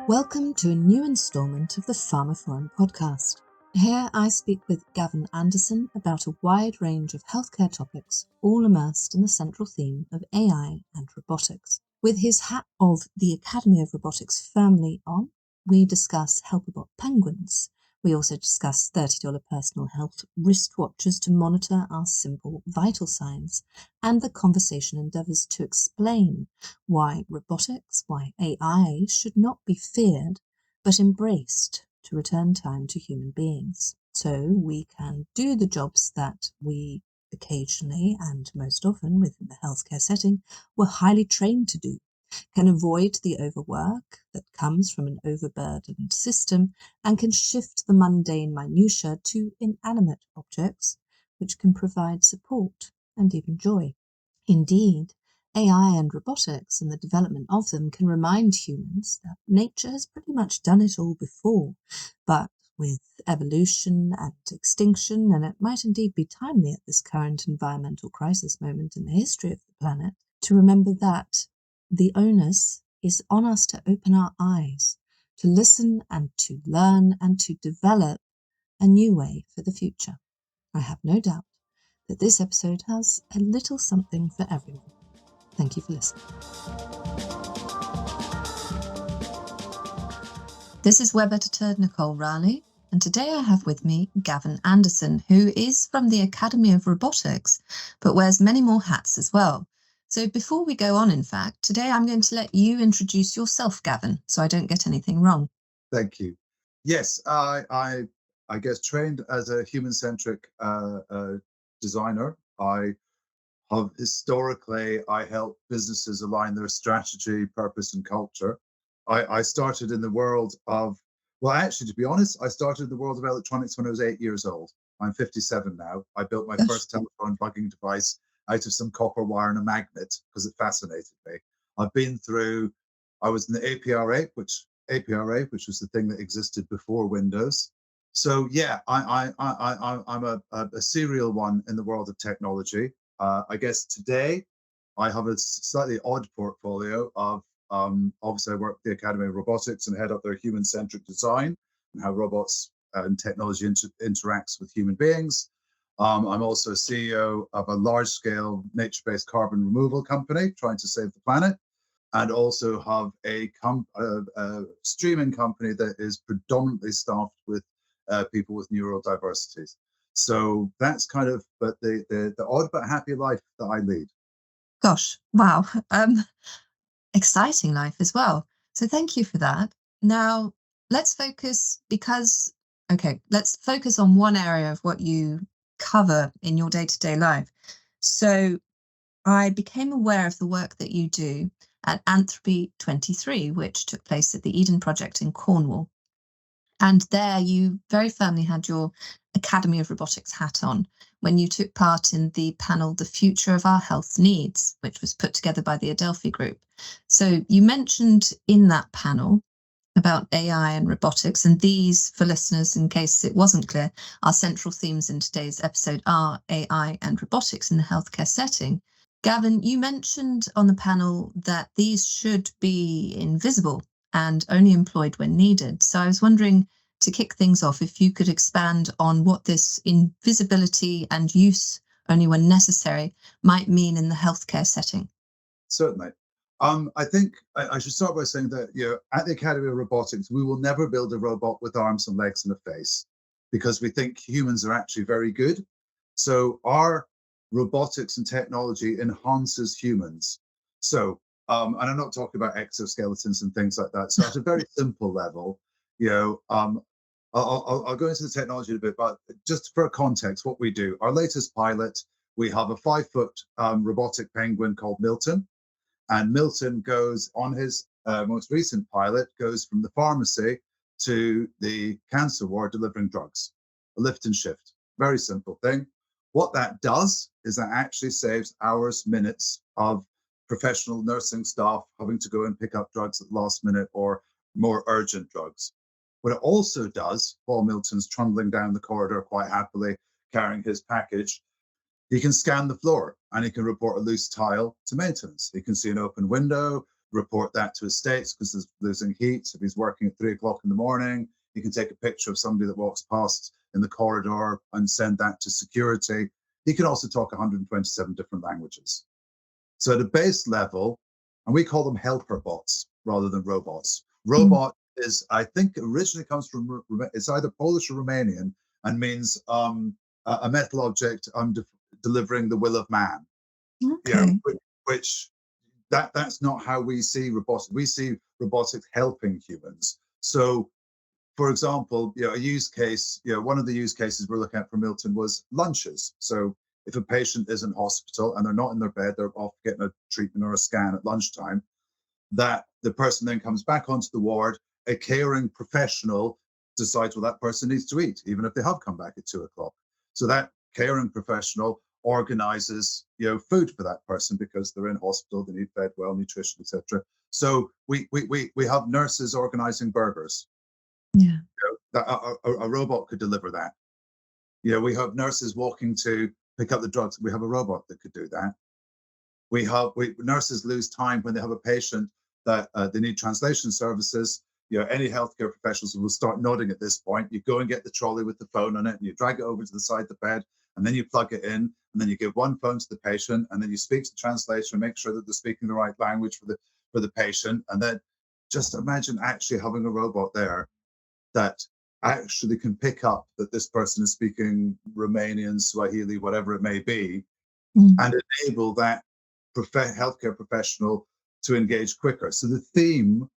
Welcome to a new instalment of the pharmaphorum podcast. Here I speak with Gavin Anderson about a wide range of healthcare topics, all immersed in the central theme of AI and robotics. With his hat of the Academy of Robotics firmly on, we discuss Helperbot penguins. We also discuss $30 personal health wristwatches to monitor our simple vital signs, and the conversation endeavours to explain why robotics, why AI should not be feared, but embraced to return time to human beings, so we can do the jobs that we occasionally and most often within the healthcare setting were highly trained to do, can avoid the overwork that comes from an overburdened system, and can shift the mundane minutiae to inanimate objects which can provide support and even joy. Indeed, AI and robotics and the development of them can remind humans that nature has pretty much done it all before, but with evolution and extinction, and it might indeed be timely at this current environmental crisis moment in the history of the planet, to remember that the onus is on us to open our eyes, to listen and to learn and to develop a new way for the future. I have no doubt that this episode has a little something for everyone. Thank you for listening. This is web editor Nicole Raleigh, and today I have with me Gavin Anderson, who is from the Academy of Robotics, but wears many more hats as well. So before we go on, in fact, today I'm going to let you introduce yourself, Gavin, so I don't get anything wrong. Thank you. Yes, I guess trained as a human-centric designer. I have historically, I help businesses align their strategy, purpose, and culture. I started in the world of, well, actually, to be honest, I started in the world of electronics when I was 8 years old. I'm 57 now. I built my first telephone plugging device out of some copper wire and a magnet because it fascinated me. I've been through, I was in the APRA, which was the thing that existed before Windows. So yeah, I'm a serial one in the world of technology. I guess today I have a slightly odd portfolio of, obviously I work at the Academy of Robotics and head up their human-centric design and how robots and technology interacts with human beings. I'm also CEO of a large-scale nature-based carbon removal company trying to save the planet, and also have a streaming company that is predominantly staffed with people with neurodiversities. So that's kind of, but the odd but happy life that I lead. Gosh, wow. Exciting life as well. So thank you for that. Now, let's focus on one area of what you cover in your day-to-day life. So I became aware of the work that you do at Anthropy 23, which took place at the Eden Project in Cornwall. And there you very firmly had your Academy of Robotics hat on when you took part in the panel, The Future of Our Health Needs, which was put together by the Adelphi Group. So you mentioned in that panel about AI and robotics, and these, for listeners, in case it wasn't clear, our central themes in today's episode are AI and robotics in the healthcare setting. Gavin, you mentioned on the panel that these should be invisible and only employed when needed. So I was wondering, to kick things off, if you could expand on what this invisibility and use only when necessary might mean in the healthcare setting. Certainly. I think I should start by saying that, at the Academy of Robotics, we will never build a robot with arms and legs and a face because we think humans are actually very good. So our robotics and technology enhances humans. So, and I'm not talking about exoskeletons and things like that. So at a very simple level, I'll go into the technology a bit, but just for context, what we do, our latest pilot, we have a 5-foot robotic penguin called Milton. And Milton goes on his most recent pilot, goes from the pharmacy to the cancer ward delivering drugs, a lift and shift. Very simple thing. What that does is that actually saves hours, minutes of professional nursing staff having to go and pick up drugs at the last minute or more urgent drugs. What it also does, while Milton's trundling down the corridor quite happily, carrying his package, he can scan the floor and he can report a loose tile to maintenance. He can see an open window, report that to his states because there's losing heat. If he's working at 3 o'clock in the morning, he can take a picture of somebody that walks past in the corridor and send that to security. He can also talk 127 different languages. So at a base level, and we call them helper bots rather than robots. Robot is, I think, originally comes from, it's either Polish or Romanian and means a metal object delivering the will of man. Okay. Which that's not how we see robotics. We see robotics helping humans. So, for example, a use case, one of the use cases we're looking at for Milton was lunches. So if a patient is in hospital and they're not in their bed, they're off getting a treatment or a scan at lunchtime, that the person then comes back onto the ward, a caring professional decides, well, that person needs to eat, even if they have come back at 2 o'clock. So that caring professional organizes, food for that person because they're in hospital, they need fed well, nutrition, etc. So we have nurses organizing burgers. Yeah. A robot could deliver that. We have nurses walking to pick up the drugs. We have a robot that could do that. Nurses lose time when they have a patient that they need translation services. Any healthcare professionals will start nodding at this point. You go and get the trolley with the phone on it, and you drag it over to the side of the bed, and then you plug it in, and then you give one phone to the patient, and then you speak to the translator and make sure that they're speaking the right language for the patient. And then just imagine actually having a robot there that actually can pick up that this person is speaking Romanian, Swahili, whatever it may be, and enable that healthcare professional to engage quicker. So the theme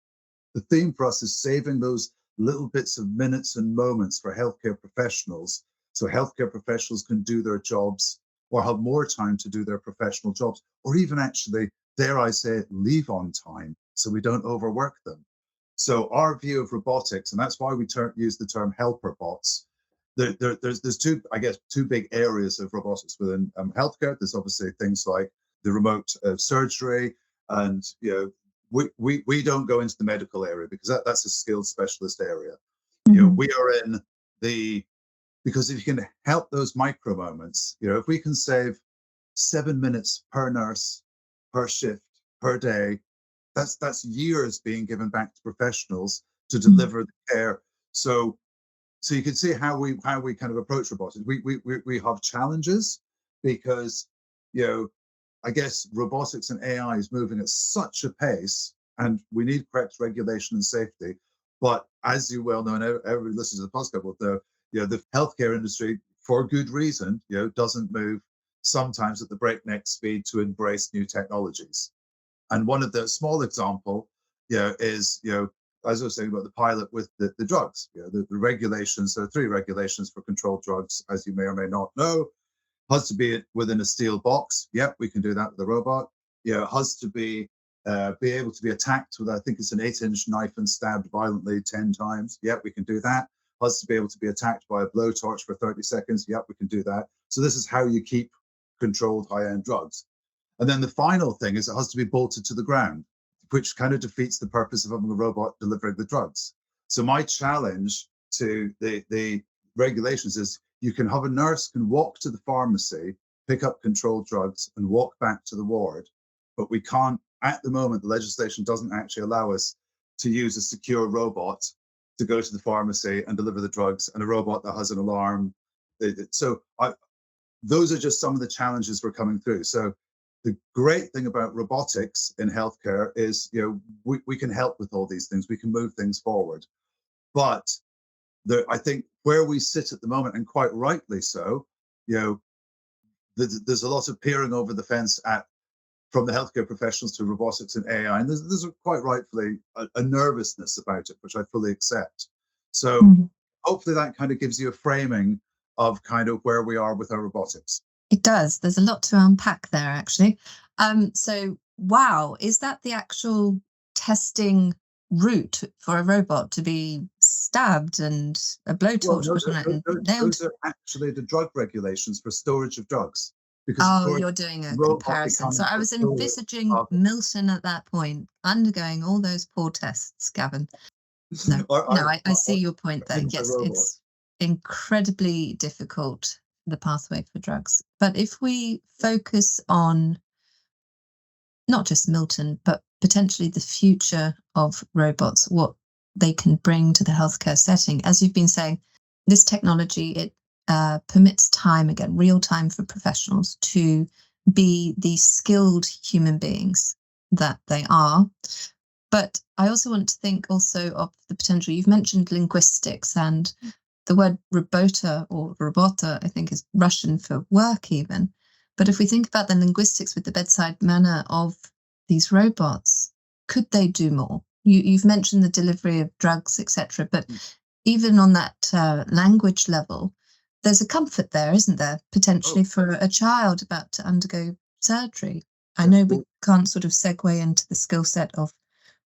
for us is saving those little bits of minutes and moments for healthcare professionals, so healthcare professionals can do their jobs or have more time to do their professional jobs, or even actually, dare I say, leave on time so we don't overwork them. So our view of robotics, and that's why we use the term helper bots. There's two big areas of robotics within healthcare. There's obviously things like the remote surgery, and we don't go into the medical area because that's a skilled specialist area. We are in because if you can help those micro moments, if we can save 7 minutes per nurse, per shift, per day, that's years being given back to professionals to deliver the care. So you can see how we kind of approach robotics. We have challenges because I guess robotics and AI is moving at such a pace, and we need correct regulation and safety. But as you well know, and everybody listens to the podcast will know, the healthcare industry, for good reason, doesn't move sometimes at the breakneck speed to embrace new technologies. And one of the small example, is, as I was saying about the pilot with the drugs, the regulations. There are 3 regulations for controlled drugs, as you may or may not know. Has to be within a steel box. Yep, we can do that with the robot. It has to be able to be attacked with, I think it's an 8-inch knife and stabbed violently 10 times. Yep, we can do that. Has to be able to be attacked by a blowtorch for 30 seconds. Yep, we can do that. So this is how you keep controlled high-end drugs. And then the final thing is it has to be bolted to the ground, which kind of defeats the purpose of having a robot delivering the drugs. So my challenge to the regulations is you can have a nurse can walk to the pharmacy, pick up controlled drugs, and walk back to the ward. But we can't, at the moment, the legislation doesn't actually allow us to use a secure robot to go to the pharmacy and deliver the drugs, and a robot that has an alarm. So those are just some of the challenges we're coming through. So the great thing about robotics in healthcare is, we can help with all these things. We can move things forward. But I think where we sit at the moment, and quite rightly so, there's a lot of peering over the fence from the healthcare professionals to robotics and AI, and there's quite rightfully a nervousness about it, which I fully accept. So hopefully that kind of gives you a framing of kind of where we are with our robotics. It does. There's a lot to unpack there, actually. So, wow, is that the actual testing route for a robot to be stabbed and a blowtorch Those are actually the drug regulations for storage of drugs. Because you're doing a comparison. So I was envisaging Milton at that point undergoing all those poor tests, Gavin. No, I see your point there. Yes, it's incredibly difficult, the pathway for drugs. But if we focus on not just Milton, but potentially the future of robots, what they can bring to the healthcare setting. As you've been saying, this technology, it permits time, again, real time for professionals to be the skilled human beings that they are. But I also want to think also of the potential. You've mentioned linguistics, and the word robota or robota, I think, is Russian for work even. But if we think about the linguistics with the bedside manner of these robots, could they do more? You've mentioned the delivery of drugs, etc. But even on that language level, there's a comfort there, isn't there, potentially for a child about to undergo surgery? I know we can't sort of segue into the skill set of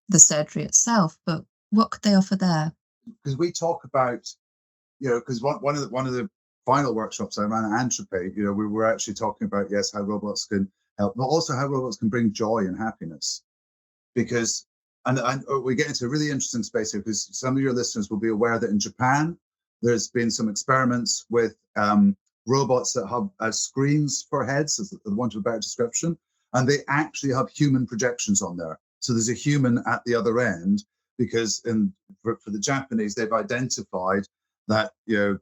the surgery itself, but what could they offer there? Because we talk about, because one of the final workshops I ran at Entropy, we were actually talking about, yes, how robots can help, but also how robots can bring joy and happiness. Because, and we get into a really interesting space here, because some of your listeners will be aware that in Japan, there's been some experiments with robots that have screens for heads, as the want of a better description, and they actually have human projections on there. So there's a human at the other end, because for the Japanese, they've identified that the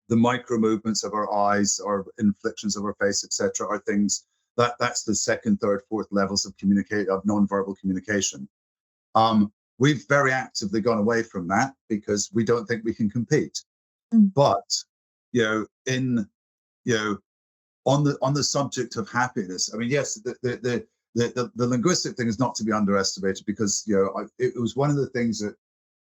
micro movements of our eyes or inflections of our face, etc., are things that's the second, third, fourth levels of nonverbal communication. We've very actively gone away from that because we don't think we can compete. But on the subject of happiness, I mean, yes, the linguistic thing is not to be underestimated, because it was one of the things that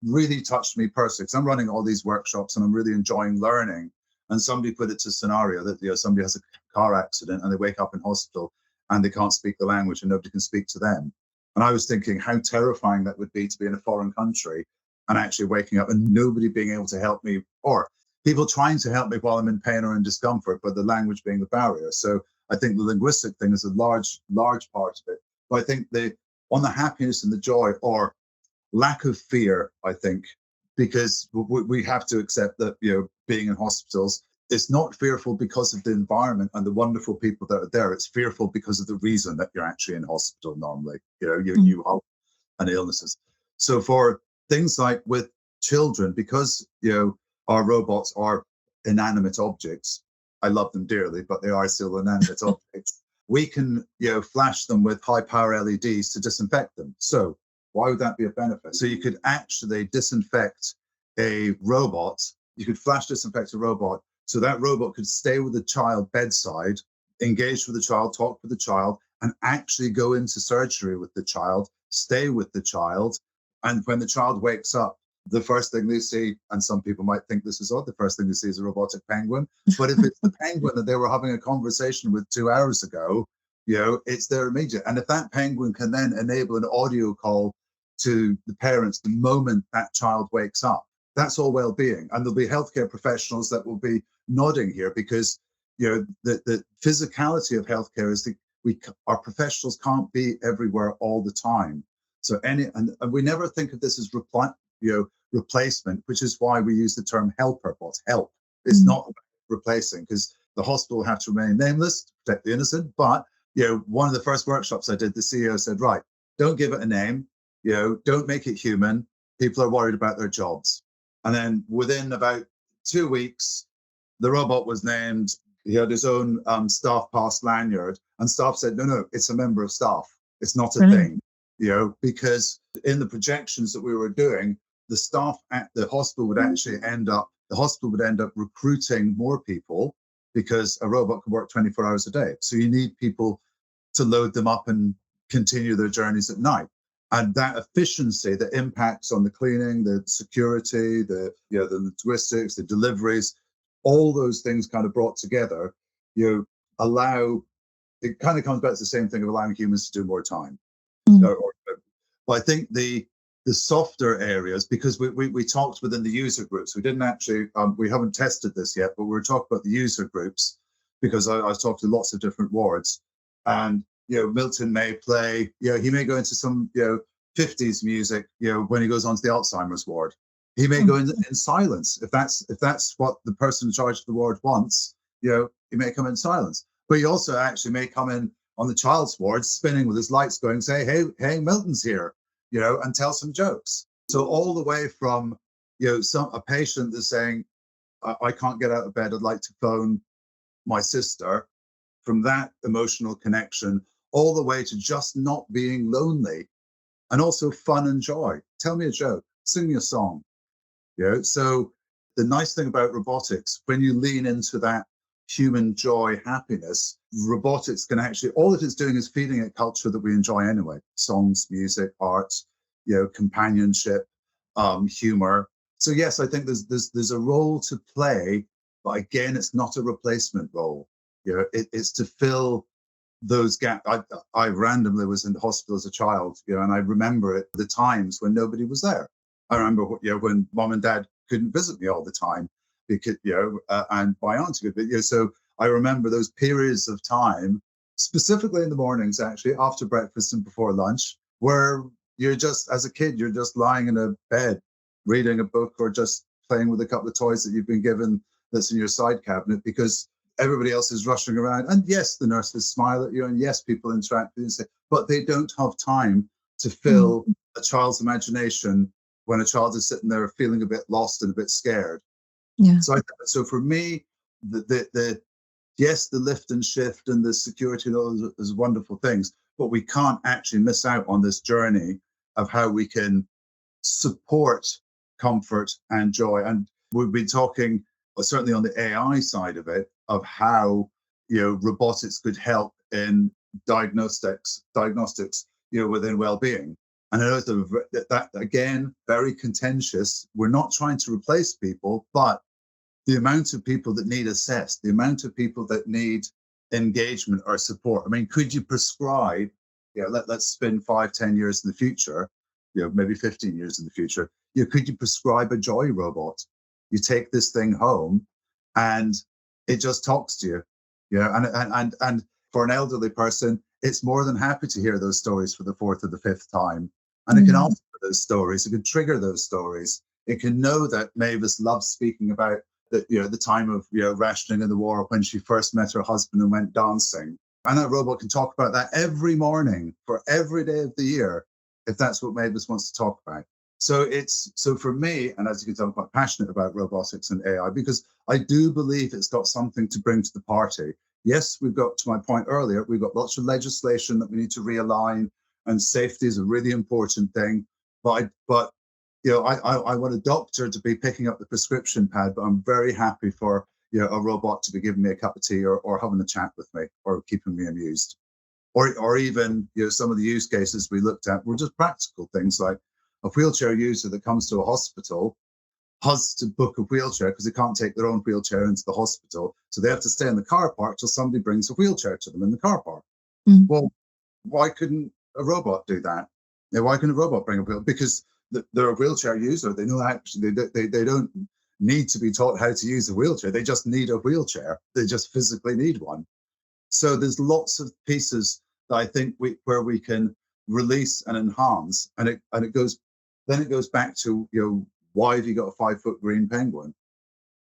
really touched me personally, because I'm running all these workshops and I'm really enjoying learning. And somebody put it to scenario that somebody has a car accident and they wake up in hospital and they can't speak the language and nobody can speak to them. And I was thinking how terrifying that would be to be in a foreign country and actually waking up and nobody being able to help me, or people trying to help me while I'm in pain or in discomfort, but the language being the barrier. So I think the linguistic thing is a large part of it. But I think on the happiness and the joy, or lack of fear, I think, because we have to accept that being in hospitals, it's not fearful because of the environment and the wonderful people that are there. It's fearful because of the reason that you're actually in hospital normally. You have an illnesses. So for things like with children, because our robots are inanimate objects, I love them dearly, but they are still inanimate objects. We can flash them with high power LEDs to disinfect them. So why would that be a benefit? So you could actually disinfect a robot. You could flash disinfect a robot, so that robot could stay with the child bedside, engage with the child, talk with the child, and actually go into surgery with the child, stay with the child. And when the child wakes up, the first thing they see, and some people might think this is odd, the first thing they see is a robotic penguin. But if it's the penguin that they were having a conversation with 2 hours ago, it's their immediate. And if that penguin can then enable an audio call to the parents the moment that child wakes up, that's all well-being. And there'll be healthcare professionals that will be nodding here, because the physicality of healthcare is that our professionals can't be everywhere all the time. So and we never think of this as replacement, which is why we use the term helper bots. Help. It's not about replacing, because the hospital have to remain nameless to protect the innocent. But one of the first workshops I did, the CEO said, right, don't give it a name. Don't make it human. People are worried about their jobs. And then within about 2 weeks, the robot was named. He had his own staff pass lanyard, and staff said, no, it's a member of staff. It's not a thing, because in the projections that we were doing, the staff at the hospital would actually end up recruiting more people, because a robot can work 24 hours a day. So you need people to load them up and continue their journeys at night. And that efficiency that impacts on the cleaning, the security, the linguistics, the deliveries, all those things kind of brought together, it kind of comes back to the same thing of allowing humans to do more time. But I think the softer areas, because we talked within the user groups, we didn't actually, we haven't tested this yet, but we're talking about the user groups, because I was talking to lots of different wards. And Milton may play, he may go into some 50s music when he goes onto the Alzheimer's ward. He may go in silence if that's what the person in charge of the ward wants. He may come in silence, but he also actually may come in on the child's ward, spinning with his lights going, say, hey, Milton's here, and tell some jokes. So all the way from, a patient that's saying, I can't get out of bed, I'd like to phone my sister, from that emotional connection, all the way to just not being lonely, and also fun and joy. Tell me a joke, sing me a song. So the nice thing about robotics, when you lean into that human joy, happiness, robotics can actually, all it is doing is feeding a culture that we enjoy anyway. Songs, music, art, companionship, humor. So yes, I think there's a role to play, but again, it's not a replacement role. It's to fill those gaps. I randomly was in the hospital as a child, and I remember it, the times when nobody was there. I remember, when mom and dad couldn't visit me all the time because, and my aunts could, so I remember those periods of time, specifically in the mornings, actually, after breakfast and before lunch, where you're just, as a kid, you're just lying in a bed, reading a book or just playing with a couple of toys that you've been given that's in your side cabinet because everybody else is rushing around. And yes, the nurses smile at you, and yes, people interact with you, but they don't have time to fill a child's imagination when a child is sitting there feeling a bit lost and a bit scared. Yeah. So for me, the yes, the lift and shift and the security and all those wonderful things, but we can't actually miss out on this journey of how we can support comfort and joy. And we've been talking, certainly on the AI side of it, of how robotics could help in diagnostics, within well-being. And I know that again, very contentious. We're not trying to replace people, but the amount of people that need assessed, the amount of people that need engagement or support. I mean, could you prescribe? Let's spin 5-10 years in the future, maybe 15 years in the future. Could you prescribe a joy robot? You take this thing home, and it just talks to you. And for an elderly person, it's more than happy to hear those stories for the fourth or the fifth time. And it can ask for those stories. It can trigger those stories. It can know that Mavis loves speaking about the time of rationing in the war when she first met her husband and went dancing. And that robot can talk about that every morning for every day of the year, if that's what Mavis wants to talk about. So for me, and as you can tell, I'm quite passionate about robotics and AI because I do believe it's got something to bring to the party. Yes, we've got, to my point earlier, we've got lots of legislation that we need to realign, and safety is a really important thing. But I want a doctor to be picking up the prescription pad, but I'm very happy for a robot to be giving me a cup of tea or having a chat with me or keeping me amused. Or even some of the use cases we looked at were just practical things like a wheelchair user that comes to a hospital has to book a wheelchair because they can't take their own wheelchair into the hospital. So they have to stay in the car park till somebody brings a wheelchair to them in the car park. Well, why couldn't a robot do that? Why couldn't a robot bring a wheelchair? Because they're a wheelchair user. They know actually they don't need to be taught how to use a wheelchair. They just need a wheelchair. They just physically need one. So there's lots of pieces that I think where we can release and enhance, and it goes back to why have you got a 5-foot green penguin?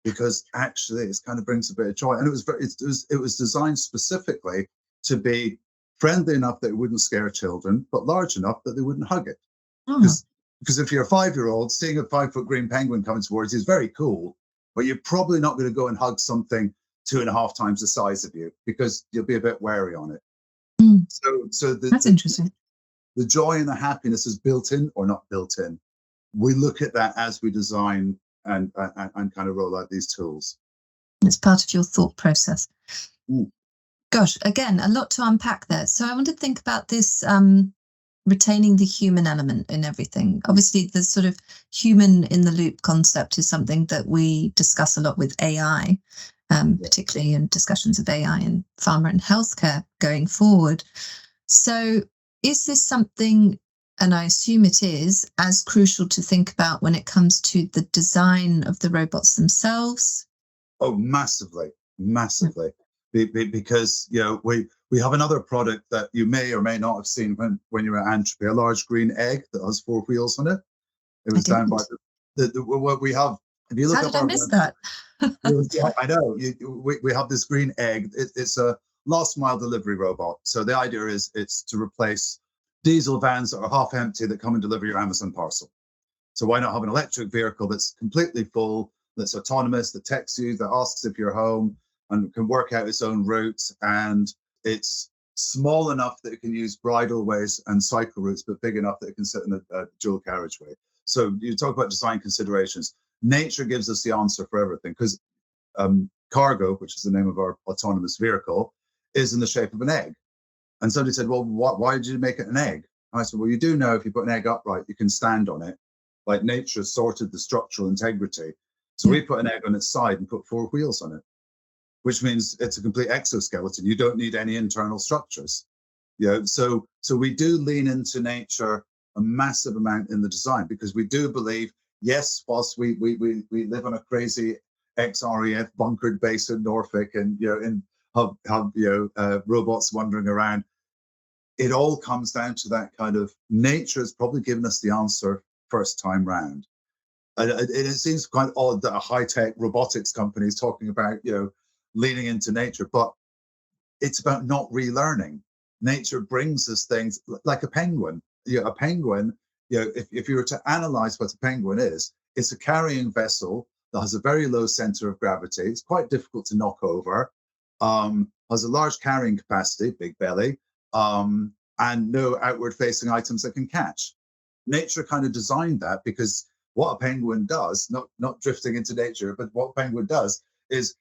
Because actually it kind of brings a bit of joy, and it was designed specifically to be friendly enough that it wouldn't scare children, but large enough that they wouldn't hug it. Because if you're a 5-year-old, seeing a 5-foot green penguin coming towards you is very cool, but you're probably not going to go and hug something 2.5 times the size of you because you'll be a bit wary on it. So that's interesting. The joy and the happiness is built in or not built in. We look at that as we design and kind of roll out these tools. It's part of your thought process. Gosh, again, a lot to unpack there. So I want to think about this retaining the human element in everything. Obviously, the sort of human in the loop concept is something that we discuss a lot with AI, particularly in discussions of AI in pharma and healthcare going forward. So is this something, and I assume it is, as crucial to think about when it comes to the design of the robots themselves? Oh, massively. Because we have another product that you may or may not have seen when you were at Antropy, a large green egg that has 4 wheels on it. It was down by what we have. If you look How did I miss that? I know we have this green egg. It's a last mile delivery robot. So the idea is it's to replace diesel vans that are half empty that come and deliver your Amazon parcel. So why not have an electric vehicle that's completely full, that's autonomous, that texts you, that asks if you're home and can work out its own routes, and it's small enough that it can use bridleways and cycle routes, but big enough that it can sit in a dual carriageway. So you talk about design considerations. Nature gives us the answer for everything, because cargo, which is the name of our autonomous vehicle, is in the shape of an egg. And somebody said, well, why did you make it an egg? And I said, well, you do know if you put an egg upright, you can stand on it. Like nature sorted the structural integrity. So we put an egg on its side and put 4 wheels on it, which means it's a complete exoskeleton. You don't need any internal structures. So we do lean into nature a massive amount in the design, because we do believe, yes, whilst we live on a crazy XREF bunkered base in Norfolk, and have robots wandering around, it all comes down to that kind of nature has probably given us the answer first time round. And it seems quite odd that a high-tech robotics company is talking about, leaning into nature, but it's about not relearning. Nature brings us things like a penguin. A penguin, if you were to analyze what a penguin is, it's a carrying vessel that has a very low center of gravity. It's quite difficult to knock over, has a large carrying capacity, big belly, and no outward-facing items that can catch. Nature kind of designed that, because what a penguin does, not drifting into nature, but what a penguin does is,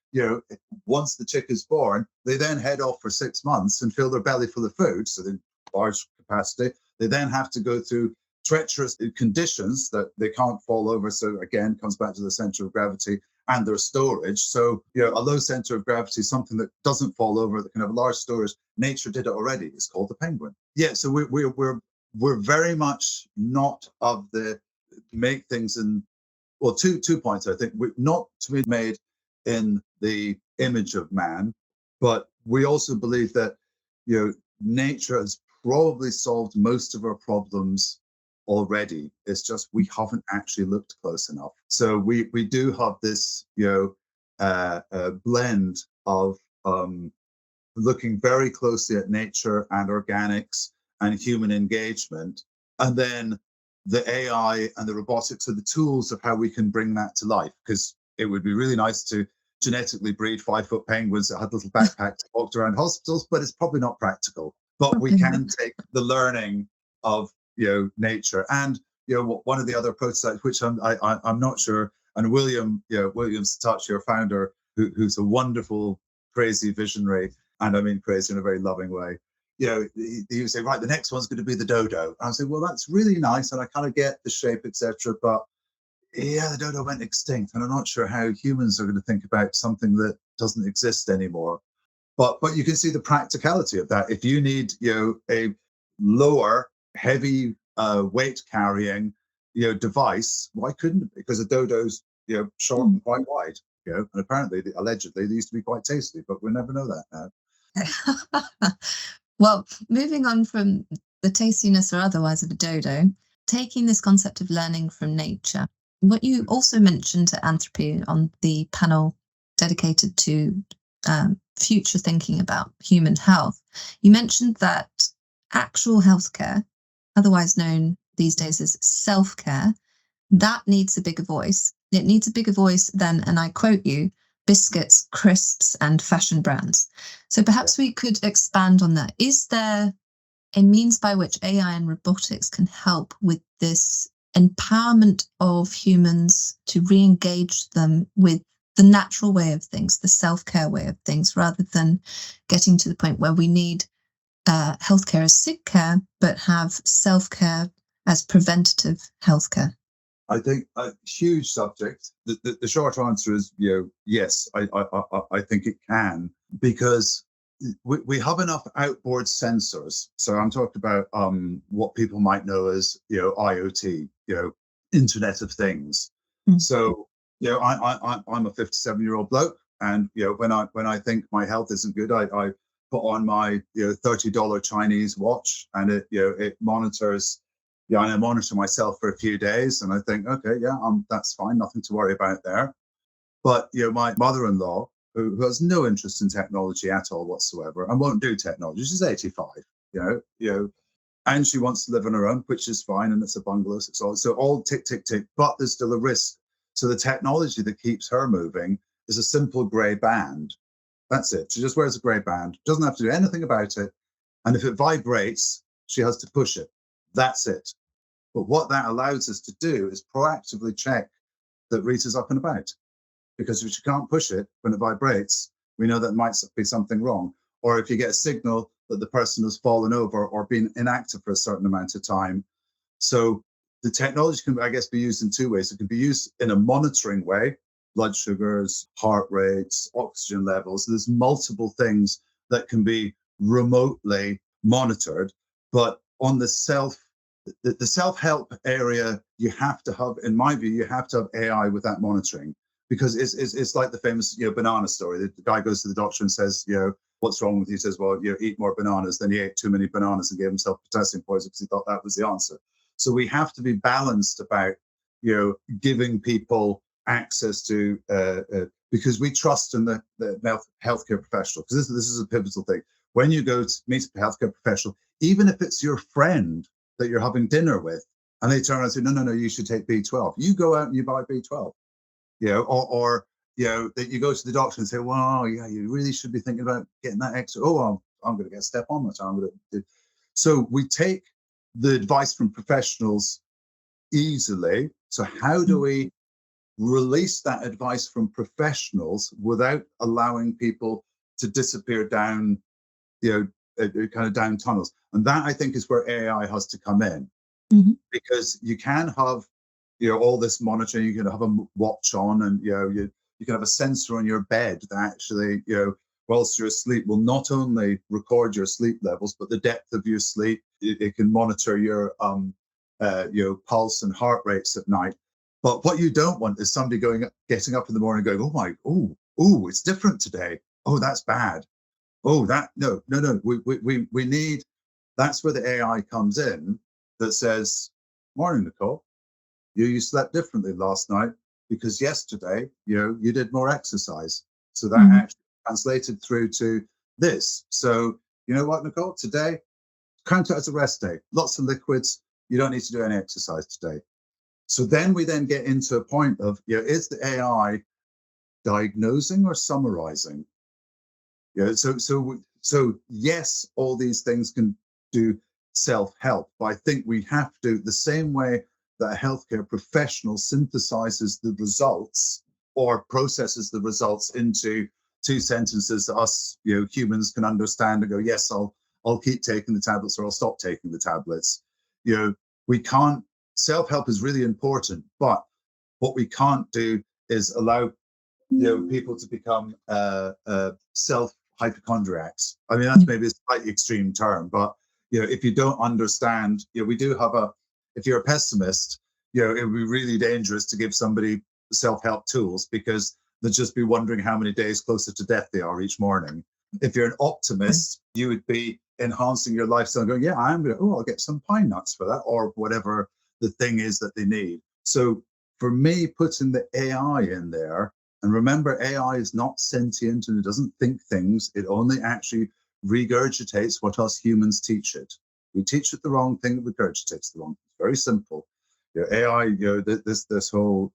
once the chick is born, they then head off for 6 months and fill their belly full of food, so they large capacity. They then have to go through treacherous conditions that they can't fall over. So again, comes back to the center of gravity and their storage. So, a low center of gravity, something that doesn't fall over, that can have large storage. Nature did it already. It's called the penguin. Yeah. So we're very much not of the make things in, well, two points. I think we're not to be made in the image of man, but we also believe that, nature has probably solved most of our problems already. It's just we haven't actually looked close enough. So we do have this, blend of looking very closely at nature and organics and human engagement, and then the AI and the robotics are the tools of how we can bring that to life. Because it would be really nice to genetically breed 5-foot penguins that had little backpacks that walked around hospitals, but it's probably not practical. But we can take the learning of nature, and one of the other prototypes, which I'm not sure, and William Satachi, our founder, who's a wonderful, crazy visionary, and I mean crazy in a very loving way. He would say, right, the next one's going to be the dodo. And I say, well, that's really nice, and I kind of get the shape, etc. But yeah, the dodo went extinct, and I'm not sure how humans are going to think about something that doesn't exist anymore. But you can see the practicality of that. If you need a lower, heavy weight carrying device, why couldn't it? Because a dodo's short and quite wide. And apparently, allegedly, they used to be quite tasty, but we'll never know that now. Well, moving on from the tastiness or otherwise of a dodo, taking this concept of learning from nature, what you also mentioned at Anthropy on the panel dedicated to future thinking about human health, you mentioned that actual healthcare, otherwise known these days as self-care, that needs a bigger voice. It needs a bigger voice than, and I quote you, biscuits, crisps, and fashion brands. So perhaps we could expand on that. Is there a means by which AI and robotics can help with this empowerment of humans to re-engage them with the natural way of things, the self-care way of things, rather than getting to the point where we need healthcare as sick care, but have self-care as preventative healthcare? I think a huge subject. The short answer is, yes, I think it can, because we have enough outboard sensors. So I'm talking about what people might know as IoT, Internet of Things. Mm-hmm. So I'm a 57-year-old bloke, and when I think my health isn't good, I put on my $30 Chinese watch, and it monitors. And I monitor myself for a few days, and I think, okay, that's fine, nothing to worry about there. But my mother-in-law, who has no interest in technology at all whatsoever and won't do technology. She's 85, and she wants to live on her own, which is fine, and it's a bungalow. So all tick, tick, tick, but there's still a risk. So the technology that keeps her moving is a simple grey band. That's it. She just wears a grey band, doesn't have to do anything about it. And if it vibrates, she has to push it. That's it. But what that allows us to do is proactively check that Rita's up and about. Because if she can't push it when it vibrates, we know that might be something wrong. Or if you get a signal that the person has fallen over or been inactive for a certain amount of time. So the technology can, I guess, be used in two ways. It can be used in a monitoring way, blood sugars, heart rates, oxygen levels. There's multiple things that can be remotely monitored. But on the self-help area, you have to have, in my view, you have to have AI with that monitoring. Because it's like the famous banana story. The guy goes to the doctor and says, what's wrong with you? He says, well, eat more bananas. Then he ate too many bananas and gave himself potassium poisoning because he thought that was the answer. So we have to be balanced about giving people access to because we trust in the healthcare professional. Because this is a pivotal thing. When you go to meet a healthcare professional, even if it's your friend that you're having dinner with, and they turn around and say, no, you should take B12. You go out and you buy B12. Or that you go to the doctor and say, well, yeah, you really should be thinking about getting that extra. Oh, I'm going to get a step on it. I'm going to do. So we take the advice from professionals easily. So how do we release that advice from professionals without allowing people to disappear down, kind of down tunnels? And that, I think, is where AI has to come in, because you can have all this monitoring. You can have a watch on, and you can have a sensor on your bed that actually whilst you're asleep will not only record your sleep levels but the depth of your sleep. It can monitor your pulse and heart rates at night. But what you don't want is somebody getting up in the morning going, oh, it's different today. Oh, that's bad. Oh, that no. We need. That's where the AI comes in that says, morning, Nicole. You slept differently last night because yesterday, you did more exercise. So that actually translated through to this. So you know what, Nicole, today, count it as a rest day. Lots of liquids. You don't need to do any exercise today. So then we get into a point of, is the AI diagnosing or summarizing? So yes, all these things can do self-help, but I think we have to, the same way that a healthcare professional synthesizes the results or processes the results into two sentences that us, humans can understand and go, yes, I'll keep taking the tablets or I'll stop taking the tablets. We can't, self-help is really important, but what we can't do is allow people to become self-hypochondriacs. I mean, that's maybe a slightly extreme term, but if you don't understand, we do have if you're a pessimist, it would be really dangerous to give somebody self-help tools because they'll just be wondering how many days closer to death they are each morning. If you're an optimist, you would be enhancing your lifestyle, going, yeah, I'll get some pine nuts for that, or whatever the thing is that they need. So for me, putting the AI in there, and remember, AI is not sentient and it doesn't think things. It only actually regurgitates what us humans teach it. We teach it the wrong thing, it regurgitates the wrong thing. It's very simple. AI, this whole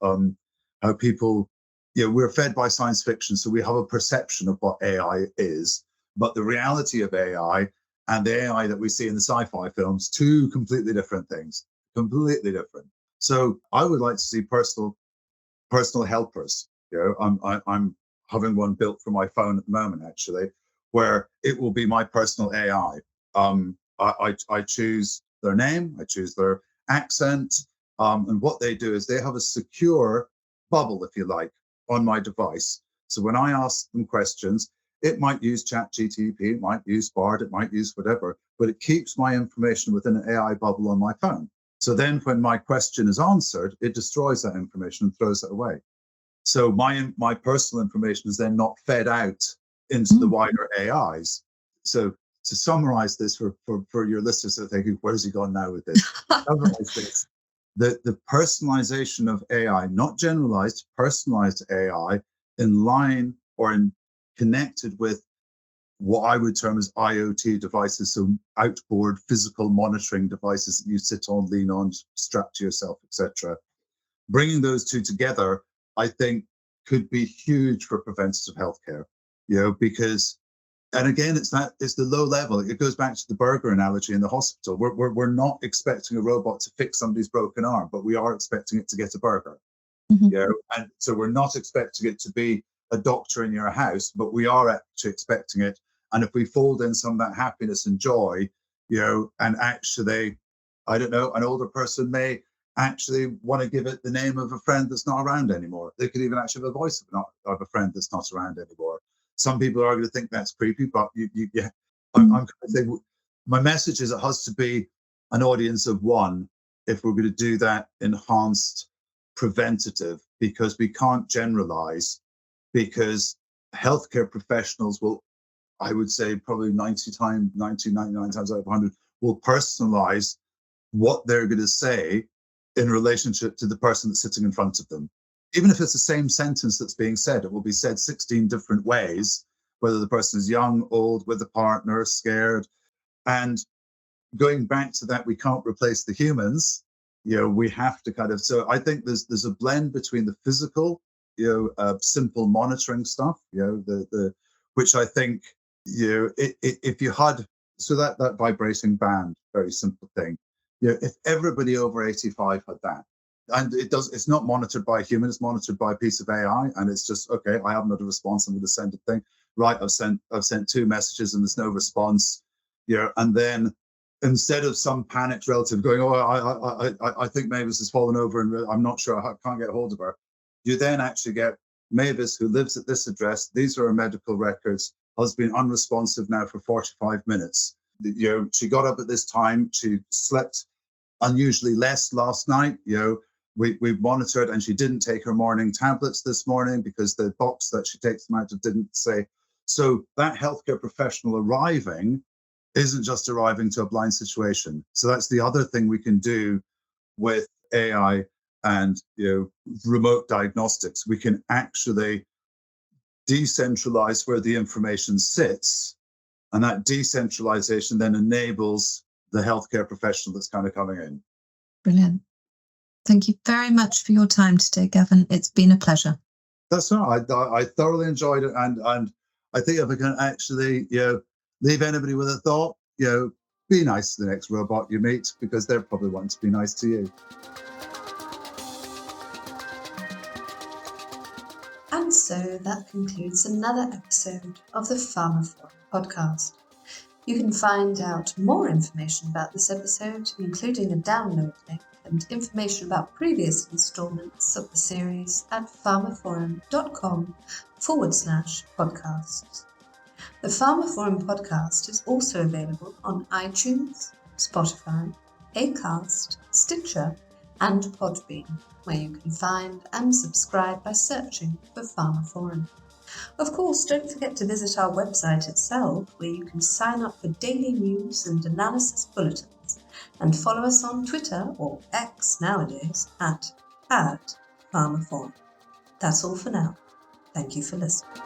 how people, we're fed by science fiction, so we have a perception of what AI is, but the reality of AI and the AI that we see in the sci-fi films, two completely different things, completely different. So I would like to see personal helpers. I'm having one built for my phone at the moment, actually, where it will be my personal AI. I choose their name, I choose their accent, and what they do is they have a secure bubble, if you like, on my device. So when I ask them questions, it might use ChatGPT, it might use Bard, it might use whatever, but it keeps my information within an AI bubble on my phone. So then when my question is answered, it destroys that information and throws it away. So my personal information is then not fed out into the wider AIs. So to summarize this for your listeners that are thinking, where's he gone now with this? Summarize this. The personalization of AI, not generalized, personalized AI in line or in connected with what I would term as IoT devices, so outboard physical monitoring devices that you sit on, lean on, strap to yourself, etc. Bringing those two together, I think, could be huge for preventative healthcare, because, and again, it's the low level. It goes back to the burger analogy in the hospital. We're not expecting a robot to fix somebody's broken arm, but we are expecting it to get a burger. Mm-hmm. And so we're not expecting it to be a doctor in your house, but we are actually expecting it. And if we fold in some of that happiness and joy, and actually, I don't know, an older person may actually want to give it the name of a friend that's not around anymore. They could even actually have a voice of a friend that's not around anymore. Some people are going to think that's creepy, but I'm kind of saying my message is it has to be an audience of one if we're going to do that enhanced preventative, because we can't generalize, because healthcare professionals will, I would say probably 99 times out of 100, will personalize what they're going to say in relationship to the person that's sitting in front of them. Even if it's the same sentence that's being said, it will be said 16 different ways, whether the person is young, old, with a partner, scared. And going back to that, we can't replace the humans. We have to kind of, so I think there's a blend between the physical, simple monitoring stuff, which I think, if you had, so that vibrating band, very simple thing, if everybody over 85 had that, and it's not monitored by a human, it's monitored by a piece of AI, and it's just, okay, I haven't had a response, I'm going to send a thing, right, I've sent 2 messages and there's no response, and then instead of some panicked relative going, oh, I think Mavis has fallen over and I'm not sure, I can't get hold of her, you then actually get Mavis, who lives at this address, these are her medical records, has been unresponsive now for 45 minutes. She got up at this time, she slept unusually less last night, we monitored, and she didn't take her morning tablets this morning because the box that she takes them out of didn't say. So that healthcare professional arriving isn't just arriving to a blind situation. So that's the other thing we can do with AI and remote diagnostics. We can actually decentralize where the information sits, and that decentralization then enables the healthcare professional that's kind of coming in. Brilliant. Thank you very much for your time today, Gavin. It's been a pleasure. That's right. I thoroughly enjoyed it, and I think if I can actually leave anybody with a thought, be nice to the next robot you meet, because they're probably wanting to be nice to you. And so that concludes another episode of the pharmaphorum podcast. You can find out more information about this episode, including a download link and information about previous installments of the series, at pharmaphorum.com/podcasts. The pharmaphorum podcast is also available on iTunes, Spotify, Acast, Stitcher, and Podbean, where you can find and subscribe by searching for pharmaphorum. Of course, don't forget to visit our website itself, where you can sign up for daily news and analysis bulletins, and follow us on Twitter, or X nowadays, at pharmaphorum. That's all for now. Thank you for listening.